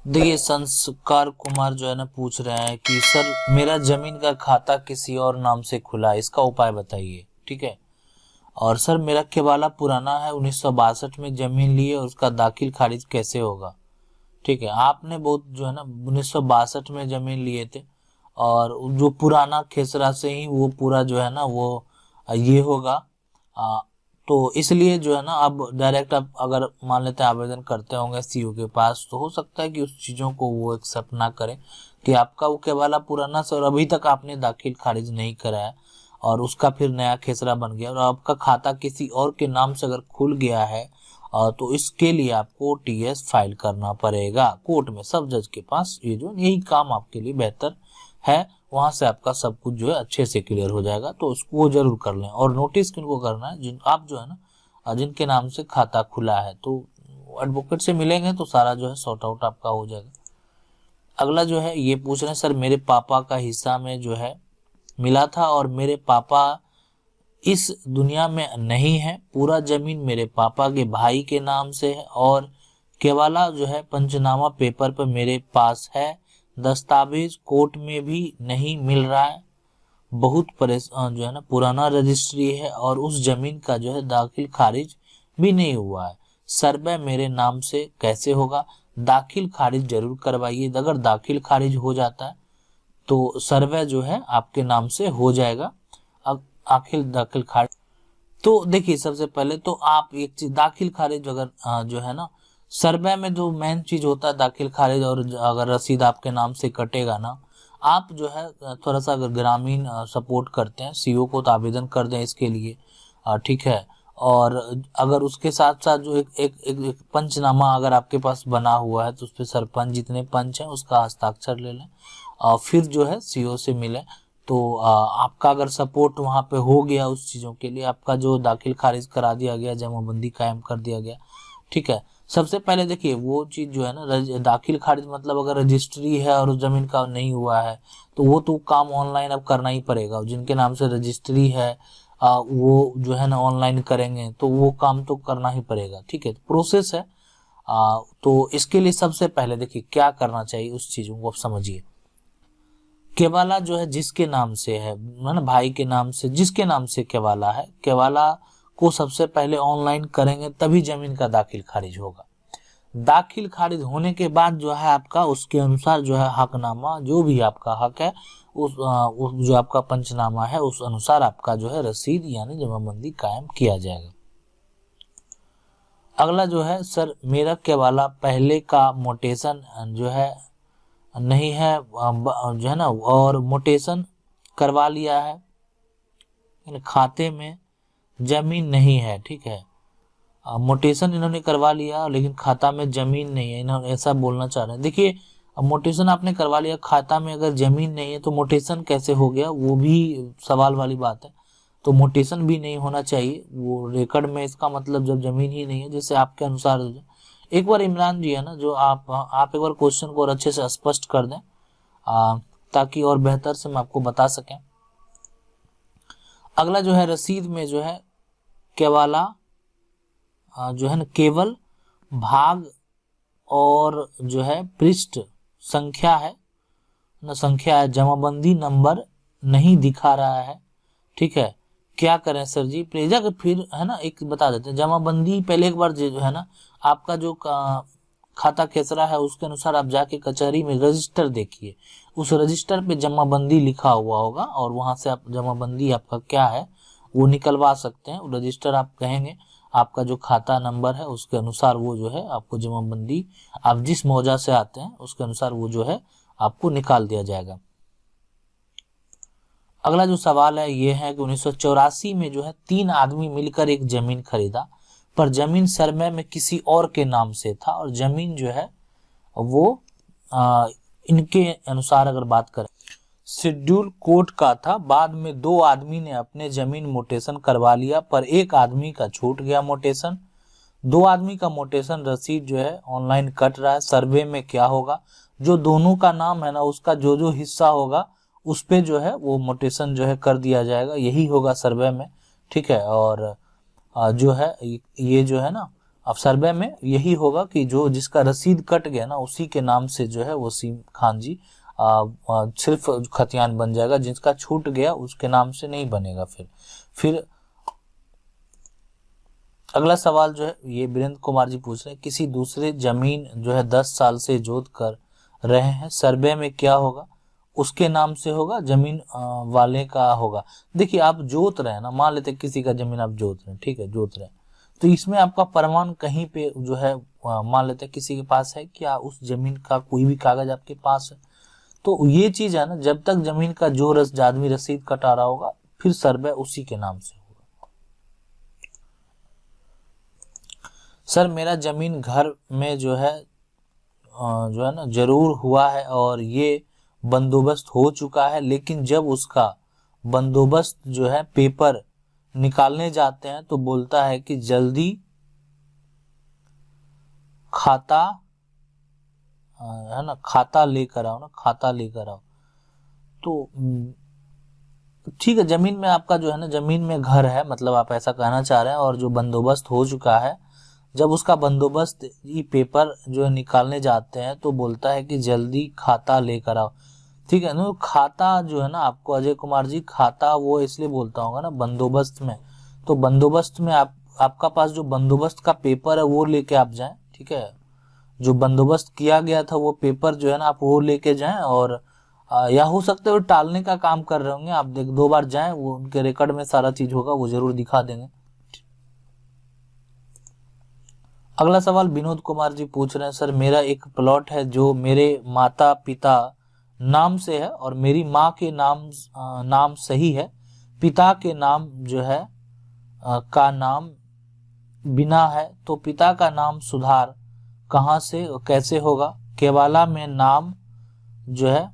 देखिए संस्कार कुमार जो है ना पूछ रहे हैं कि सर मेरा जमीन का खाता किसी और नाम से खुला है, इसका उपाय बताइए। ठीक है। और सर मेरा केवाला पुराना है, 1962 में जमीन ली है और उसका दाखिल खारिज कैसे होगा। ठीक है, आपने बहुत जो है ना 1962 में जमीन लिए थे और जो पुराना खेसरा से ही वो पूरा जो है ना वो ये होगा। तो इसलिए जो है ना अब डायरेक्ट आप अगर मान लेते हैं आवेदन करते होंगे सीओ के पास, तो हो सकता है कि उस चीजों को वो एक्सेप्ट ना करें कि आपका वो केवाला पुराना से और अभी तक आपने दाखिल खारिज नहीं कराया और उसका फिर नया खेसरा बन गया और आपका खाता किसी और के नाम से अगर खुल गया है तो इसके लिए आपको टीएस फाइल करना पड़ेगा कोर्ट में, सब जज के पास। ये जो यही काम आपके लिए बेहतर है, वहां से आपका सब कुछ जो है अच्छे से क्लियर हो जाएगा, तो उसको जरूर कर लें। और नोटिस किनको करना है, जिन आप जो है ना जिनके नाम से खाता खुला है, तो एडवोकेट से मिलेंगे तो सारा जो है सॉर्ट आउट आपका हो जाएगा। अगला जो है ये पूछ रहे हैं सर मेरे पापा का हिस्सा में जो है मिला था और मेरे पापा इस दुनिया में नहीं है, पूरा जमीन मेरे पापा के भाई के नाम से है और केवाला जो है पंचनामा पेपर पर मेरे पास है, दस्तावेज कोर्ट में भी नहीं मिल रहा है, बहुत परेशान जो है ना पुराना रजिस्ट्री है और उस जमीन का जो है दाखिल खारिज भी नहीं हुआ है, सर्वे मेरे नाम से कैसे होगा। दाखिल खारिज जरूर करवाइए, अगर दाखिल खारिज हो जाता है तो सर्वे जो है आपके नाम से हो जाएगा। अब आखिर दाखिल खारिज, तो देखिए सबसे पहले तो आप एक चीज दाखिल खारिज अगर जो है ना सर्वे में जो मेन चीज होता है दाखिल खारिज, और अगर रसीद आपके नाम से कटेगा ना, आप जो है थोड़ा सा अगर ग्रामीण सपोर्ट करते हैं सीओ को तो आवेदन कर दें इसके लिए। ठीक है। और अगर उसके साथ साथ जो एक पंचनामा अगर आपके पास बना हुआ है तो उस पर सरपंच जितने पंच हैं उसका हस्ताक्षर ले लें और फिर जो है सीओ से मिले, तो आपका अगर सपोर्ट वहां पे हो गया उस चीजों के लिए, आपका जो दाखिल खारिज करा दिया गया, जमाबंदी कायम कर दिया गया। ठीक है। सबसे पहले देखिए वो चीज जो है ना दाखिल खारिज मतलब अगर रजिस्ट्री है और उस जमीन का नहीं हुआ है तो वो तो काम ऑनलाइन अब करना ही पड़ेगा। जिनके नाम से रजिस्ट्री है वो जो है ना ऑनलाइन करेंगे तो वो काम तो करना ही पड़ेगा। ठीक है, प्रोसेस है। तो इसके लिए सबसे पहले देखिए क्या करना चाहिए उस चीजों को आप समझिए। केवाला जो है जिसके नाम से है ना, भाई के नाम से जिसके नाम से केवाला है, केवाला को सबसे पहले ऑनलाइन करेंगे तभी जमीन का दाखिल खारिज होगा। दाखिल खारिज होने के बाद जो है आपका उसके अनुसार जो है हकनामा जो भी आपका हक है उस जो आपका पंचनामा है उस अनुसार आपका जो है रसीद यानी जमाबंदी कायम किया जाएगा। अगला जो है सर मेरा केवाला पहले का मोटेशन जो है नहीं है जो है ना, और मोटेशन करवा लिया है, खाते में जमीन नहीं है। ठीक है, मोटेशन इन्होंने करवा लिया लेकिन खाता में जमीन नहीं है, इन्होंने ऐसा बोलना चाह रहे हैं। देखिए मोटेशन आपने करवा लिया, खाता में अगर जमीन नहीं है तो मोटेशन कैसे हो गया, वो भी सवाल वाली बात है। तो मोटेशन भी नहीं होना चाहिए वो रिकॉर्ड में, इसका मतलब जब जमीन ही नहीं है जैसे आपके अनुसार हो जाए। एक बार इमरान जी है ना जो आप एक बार क्वेश्चन को और अच्छे से स्पष्ट कर दें ताकि और बेहतर से मैं आपको बता सकें। अगला जो है रसीद में जो है केवाला जो है ना केवल भाग और जो है पृष्ठ संख्या है ना, संख्या है, जमाबंदी नंबर नहीं दिखा रहा है। ठीक है, क्या करें सर जी, प्रेजा के फिर है ना एक बता देते हैं जमाबंदी पहले एक बार जो है ना आपका जो खाता खेसरा है उसके अनुसार आप जाके कचहरी में रजिस्टर देखिए, उस रजिस्टर पे जमाबंदी लिखा हुआ होगा और वहां से आप जमाबंदी आपका क्या है वो निकलवा सकते हैं। रजिस्टर आप कहेंगे आपका जो खाता नंबर है उसके अनुसार वो जो है आपको जमाबंदी आप जिस मौजा से आते हैं उसके अनुसार वो जो है आपको निकाल दिया जाएगा। अगला जो सवाल है ये है कि 1984 में जो है 3 आदमी मिलकर एक जमीन खरीदा पर जमीन सर्वे में किसी और के नाम से था और जमीन जो है वो इनके अनुसार अगर बात करें शेड्यूल कोर्ट का था, बाद में 2 आदमी ने अपने जमीन मोटेशन करवा लिया पर एक आदमी का छूट गया मोटेशन, 2 आदमी का मोटेशन रसीद जो है ऑनलाइन कट रहा है, सर्वे में क्या होगा, जो दोनों का नाम है ना उसका जो जो हिस्सा होगा उस पे जो है वो मोटेशन जो है कर दिया जाएगा, यही होगा सर्वे में। ठीक है, और जो है ये जो है ना अब सर्वे में यही होगा कि जो जिसका रसीद कट गया ना उसी के नाम से जो है वसीम खान जी सिर्फ खतियान बन जाएगा, जिसका छूट गया उसके नाम से नहीं बनेगा। फिर अगला सवाल जो है ये वीरेंद्र कुमार जी पूछ रहे हैं, किसी दूसरे जमीन जो है 10 साल से जोत कर रहे हैं, सर्वे में क्या होगा? उसके नाम से होगा, जमीन वाले का होगा। देखिए आप जोत रहे हैं ना, मान लेते किसी का जमीन आप जोत रहे हैं, ठीक है, जोत रहे हैं, तो इसमें आपका प्रमाण कहीं पे जो है मान लेते किसी के पास है, क्या उस जमीन का कोई भी कागज आपके पास है? तो ये चीज है ना, जब तक जमीन का जो आदमी रसीद कटा रहा होगा फिर सर्वे उसी के नाम से होगा। सर मेरा जमीन घर में जो है ना जरूर हुआ है और ये बंदोबस्त हो चुका है, लेकिन जब उसका बंदोबस्त जो है पेपर निकालने जाते हैं तो बोलता है कि जल्दी खाता है ना, खाता लेकर आओ ना, खाता लेकर आओ। तो ठीक है, जमीन में आपका जो है ना, जमीन में घर है, मतलब आप ऐसा कहना चाह रहे हैं, और जो बंदोबस्त हो चुका है, जब उसका बंदोबस्त ये पेपर जो है निकालने जाते हैं तो बोलता है कि जल्दी खाता लेकर आओ। ठीक है ना, खाता जो है ना आपको अजय कुमार जी, खाता वो इसलिए बोलता होगा ना बंदोबस्त में, तो बंदोबस्त में आपका पास जो बंदोबस्त का पेपर है वो लेके आप जाएं, ठीक है, जो बंदोबस्त किया गया था वो पेपर जो है ना आप वो लेके जाएं, और या हो सकता है वो टालने का काम कर रहे होंगे, आप 2 बार जाएं, वो उनके रिकॉर्ड में सारा चीज होगा, वो जरूर दिखा देंगे। अगला सवाल विनोद कुमार जी पूछ रहे हैं, सर मेरा एक प्लॉट है जो मेरे माता पिता नाम से है और मेरी माँ के नाम सही है, पिता के नाम जो है का नाम बिना है, तो पिता का नाम सुधार कहाँ से कैसे होगा? केवाला में नाम जो है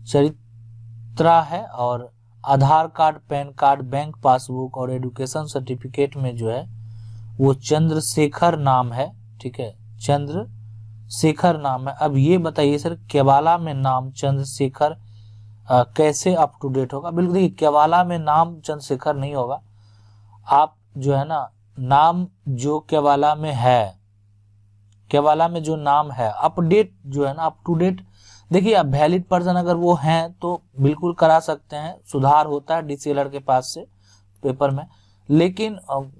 चरित्रा है और Aadhaar card, PAN card, bank passbook और एजुकेशन सर्टिफिकेट में जो है वो चंद्रशेखर नाम है, ठीक है, चंद्रशेखर नाम है। अब ये बताइए सर केवाला में नाम चंद्रशेखर कैसे अप टू डेट होगा? बिल्कुल देखिए, केवाला में नाम चंद्रशेखर नहीं होगा, आप जो है ना नाम जो केवाला में है, केवाला में जो नाम है अपडेट जो है ना अप टू डेट, देखिए आप वैलिड पर्सन अगर वो हैं तो बिल्कुल करा सकते हैं, सुधार होता है डीसीएलआर के पास से पेपर में, लेकिन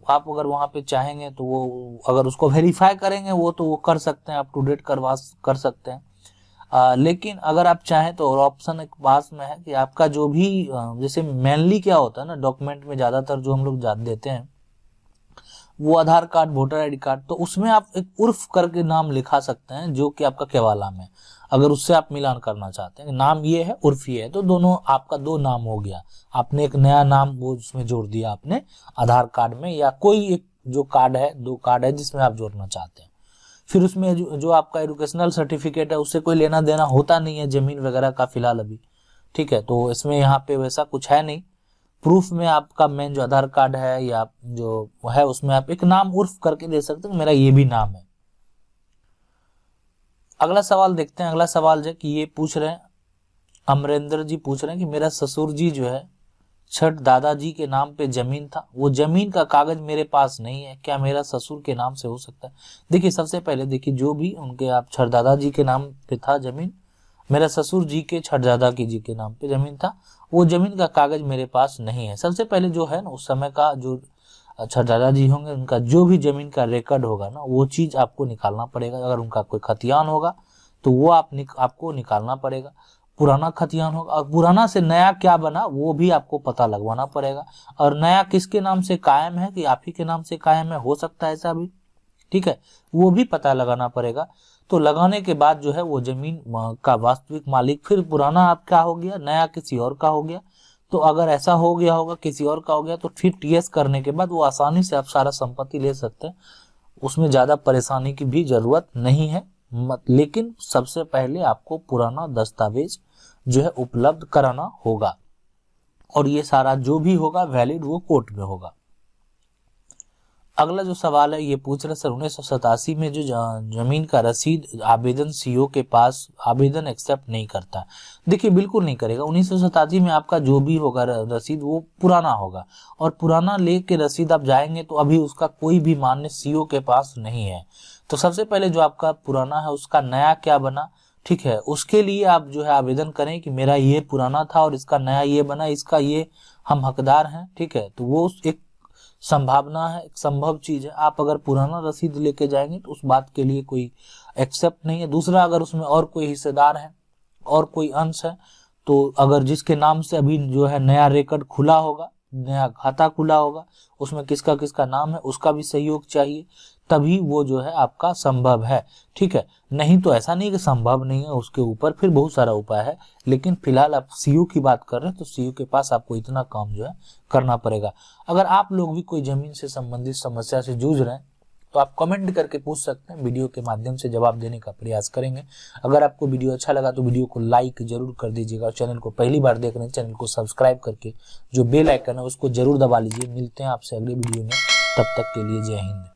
आप अगर वहां पे चाहेंगे तो वो अगर उसको वेरीफाई करेंगे वो तो वो कर सकते हैं, अप टू डेट कर सकते हैं। लेकिन अगर आप चाहें तो और ऑप्शन एक पास में है कि आपका जो भी जैसे मेनली क्या होता है ना डॉक्यूमेंट में ज्यादातर जो हम लोग देते हैं वो आधार कार्ड, वोटर आईडी कार्ड, तो उसमें आप एक उर्फ करके नाम लिखा सकते हैं जो कि आपका केवाला में, अगर उससे आप मिलान करना चाहते हैं, नाम ये है उर्फ ये है, तो दोनों आपका 2 नाम हो गया, आपने एक नया नाम वो उसमें जोड़ दिया आपने आधार कार्ड में, या कोई एक जो कार्ड है, 2 कार्ड है जिसमें आप जोड़ना चाहते हैं। फिर उसमें जो आपका एजुकेशनल सर्टिफिकेट है उससे कोई लेना देना होता नहीं है जमीन वगैरह का फिलहाल अभी, ठीक है, तो इसमें यहाँ पे वैसा कुछ है नहीं। प्रूफ में आपका मेन जो आधार कार्ड है या जो है उसमें आप एक नाम उर्फ करके दे सकते हैं, मेरा ये भी नाम है। अगला सवाल देखते हैं। अगला सवाल है कि ये पूछ रहे हैं, अमरेंद्र जी पूछ रहे हैं कि मेरा ससुर जी जो है छठ दादाजी के नाम पे जमीन था, वो जमीन का कागज मेरे पास नहीं है, क्या मेरा ससुर के नाम से हो सकता है? देखिए सबसे पहले देखिए जो भी उनके आप छठ दादाजी के नाम पे था जमीन, मेरा ससुर जी के छठ दादा जी के नाम पे जमीन था, वो जमीन का कागज मेरे पास नहीं है। सबसे पहले जो है ना उस समय का जो छठ दादाजी होंगे उनका जो भी जमीन का रिकॉर्ड होगा ना वो चीज आपको निकालना पड़ेगा। अगर उनका कोई खतियान होगा तो वो आपको निकालना पड़ेगा, पुराना खतियान होगा और पुराना से नया क्या बना वो भी आपको पता लगवाना पड़ेगा, और नया किसके नाम से कायम है कि आप ही के नाम से कायम है, हो सकता है ऐसा भी, ठीक है, वो भी पता लगाना पड़ेगा। तो लगाने के बाद जो है वो जमीन का वास्तविक मालिक फिर पुराना आपका हो गया, नया किसी और का हो गया। तो अगर ऐसा हो गया होगा किसी और का हो गया तो फिर टीएस करने के बाद वो आसानी से आप सारा संपत्ति ले सकते हैं, उसमें ज्यादा परेशानी की भी जरूरत नहीं है। लेकिन सबसे पहले आपको पुराना दस्तावेज जो है उपलब्ध कराना होगा, और ये सारा जो भी होगा वैलिड वो कोर्ट में होगा। अगला जो सवाल है ये पूछ रहा है, सर 1987 में जो जमीन का रसीद आवेदन सीओ के पास आवेदन एक्सेप्ट नहीं करता। देखिए बिल्कुल नहीं करेगा। 1987 में आपका जो भी होगा रसीद वो पुराना होगा, और पुराना लेके रसीद आप जाएंगे तो अभी उसका कोई भी मान्य सीओ के पास नहीं है। तो सबसे पहले जो आपका पुराना है उसका नया क्या बना, ठीक है, उसके लिए आप जो है आवेदन करें कि मेरा ये पुराना था और इसका नया ये बना, इसका ये हम हकदार हैं, ठीक है। तो वो एक संभावना है, एक संभव चीज है। आप अगर पुराना रसीद लेके जाएंगे तो उस बात के लिए कोई एक्सेप्ट नहीं है। दूसरा, अगर उसमें और कोई हिस्सेदार है और कोई अंश है, तो अगर जिसके नाम से अभी जो है नया रिकॉर्ड खुला होगा, नया खाता खुला होगा, उसमें किसका किसका नाम है उसका भी सहयोग चाहिए, तभी वो जो है आपका संभव है, ठीक है। नहीं तो ऐसा नहीं कि संभव नहीं है, उसके ऊपर फिर बहुत सारा उपाय है। लेकिन फिलहाल आप सीयू की बात कर रहे हैं तो सीयू के पास आपको इतना काम जो है करना पड़ेगा। अगर आप लोग भी कोई जमीन से संबंधित समस्या से जूझ रहे हैं तो आप कमेंट करके पूछ सकते हैं, वीडियो के माध्यम से जवाब देने का प्रयास करेंगे। अगर आपको वीडियो अच्छा लगा तो वीडियो को लाइक जरूर कर दीजिएगा, और चैनल को पहली बार देख रहे हैं चैनल को सब्सक्राइब करके जो बेल आइकन है उसको जरूर दबा लीजिए। मिलते हैं आपसे अगले वीडियो में, तब तक के लिए जय हिंद।